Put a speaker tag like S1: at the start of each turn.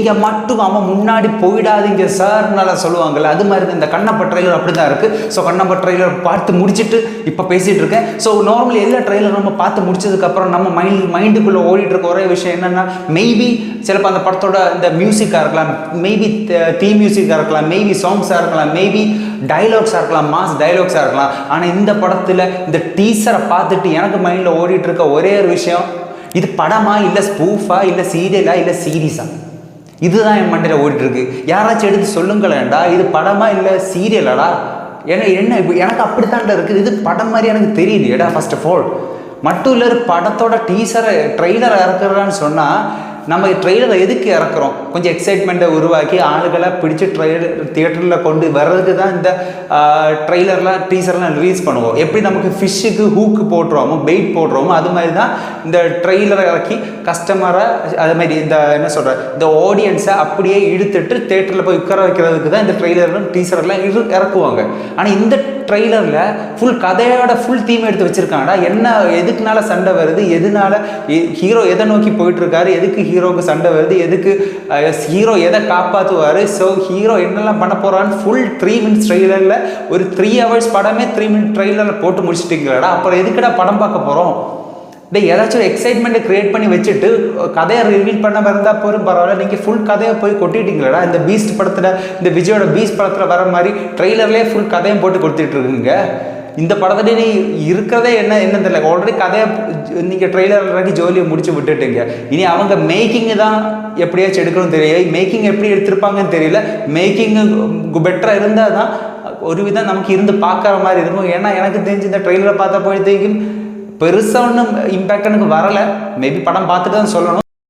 S1: நீங்கள் மட்டும் அவன் முன்னாடி போயிடாதீங்க சார்னால சொல்லுவாங்கள்ல, அது மாதிரி தான் இந்த கண்ணப்ப ட்ரெய்லர் அப்படி தான் இருக்குது. ஸோ கண்ணப்ப ட்ரெய்லர் பார்த்து முடிச்சுட்டு இப்போ பேசிகிட்டு இருக்கேன். ஸோ நார்மலி எல்லா ட்ரெய்லரும் நம்ம பார்த்து முடிச்சதுக்கப்புறம் நம்ம மைண்டுக்குள்ளே ஓடிட்டு இருக்க ஒரே விஷயம் என்னென்னா, மேபி சிலப்போ அந்த படத்தோட இந்த மியூசிக்காக இருக்கலாம், மேபி தீம் மியூசிக்காக இருக்கலாம், மேபி சாங்ஸாக இருக்கலாம், மேபி டைலாக்ஸாக இருக்கலாம், மாஸ் டைலாக்ஸாக இருக்கலாம். ஆனால் இந்த படத்தில் இந்த டீசரை பார்த்துட்டு எனக்கு மைண்டில் ஓடிட்டு இருக்க ஒரே ஒரு விஷயம், இது படமா இல்லை ஸ்பூஃபா இல்லை சீரியலா இல்லை சீரீஸா, இதுதான் என் மண்டையில் ஓடிட்டுருக்கு. யாராச்சும் எடுத்து சொல்லுங்களேன்டா, இது படமா இல்லை சீரியலாடா? ஏன்னா என்ன இப்போ எனக்கு அப்படித்தான்டா இருக்குது, இது படம் மாதிரி எனக்கு தெரியலையேடா. ஃபர்ஸ்ட் ஆஃப் ஆல் மட்டும் இல்லை, படத்தோட டீசரை ட்ரெய்லரை இறக்குறான்னு சொன்னால் நம்ம ட்ரெய்லரை எதுக்கு இறக்குறோம்? கொஞ்சம் எக்ஸைட்மெண்ட்டை உருவாக்கி ஆளுகளை பிடிச்சி தியேட்டரில் கொண்டு வர்றதுக்கு தான் இந்த ட்ரெய்லர்லாம் டீசர்லாம் ரிலீஸ் பண்ணுவோம். எப்படி நமக்கு ஃபிஷ்ஷுக்கு ஹூக்கு போட்டுருவோமோ, பெயிட் போடுறோமோ, அது மாதிரி தான் இந்த ட்ரெய்லரை இறக்கி கஸ்டமரை அது மாதிரி இந்த என்ன சொல்கிற இந்த ஆடியன்ஸை அப்படியே இழுத்துட்டு தேட்டரில் போய் உட்கார வைக்கிறதுக்கு தான் இந்த ட்ரெய்லர்லாம் டீசர்லாம் இறக்குவாங்க. ஆனால் இந்த ட்ரெய்லரில் ஃபுல் கதையோட ஃபுல் தீம் எடுத்து வச்சுருக்காங்கடா. என்ன எதுக்குனால சண்டை வருது, எதுனால ஹீரோ எதை நோக்கி போயிட்டுருக்காரு, எதுக்கு ஹீரோவுக்கு சண்டை வருது, எதுக்கு ஹீரோ எதை காப்பாற்றுவார், ஸோ ஹீரோ என்னெல்லாம் பண்ண போகிறான்னு ஃபுல் 3 minutes ட்ரெய்லரில் ஒரு 3 hours படமே 3 minute ட்ரெய்லரில் போட்டு முடிச்சுட்டீங்களாடா. அப்புறம் எதுக்குடா படம் பார்க்க போகிறோம்? ஏதாச்சும் ஒரு எக்ஸைட்மெண்ட்டை க்ரியேட் பண்ணி வச்சுட்டு கதையை ரிவீல் பண்ண இருந்தால் போதும், பரவாயில்ல. நீங்கள் ஃபுல் கதையை போய் கொட்டிட்டீங்களா? இந்த பீஸ்ட் படத்தில், இந்த விஜயோட பீஸ்ட் படத்தில் வர மாதிரி ட்ரெய்லர்லேயே ஃபுல் கதையும் போட்டு கொடுத்துட்டு இருக்குங்க. இந்த படத்துல நீ இருக்கிறதே என்ன தெரியல. ஆல்ரெடி கதையை நீங்கள் ட்ரெய்லர் இறக்கி ஜோலியை முடிச்சு விட்டுட்டீங்க. இனி அவங்க மேக்கிங்கு தான் எப்படியாச்சும் எடுக்கணும்னு தெரியல. மேக்கிங் எப்படி எடுத்திருப்பாங்கன்னு தெரியல. மேக்கிங்கு பெட்டராக இருந்தால் தான் ஒரு விதம் நமக்கு இருந்து பார்க்குற மாதிரி இருக்கும். ஏன்னா எனக்கு தெரிஞ்சு இந்த ட்ரெய்லரை பார்த்த போயிட்டேக்கும் பெருசாக ஒன்றும் இம்பேக்ட் எனக்கு வரலை. மேபி படம் பார்த்துட்டு தான் சொல்லணும்.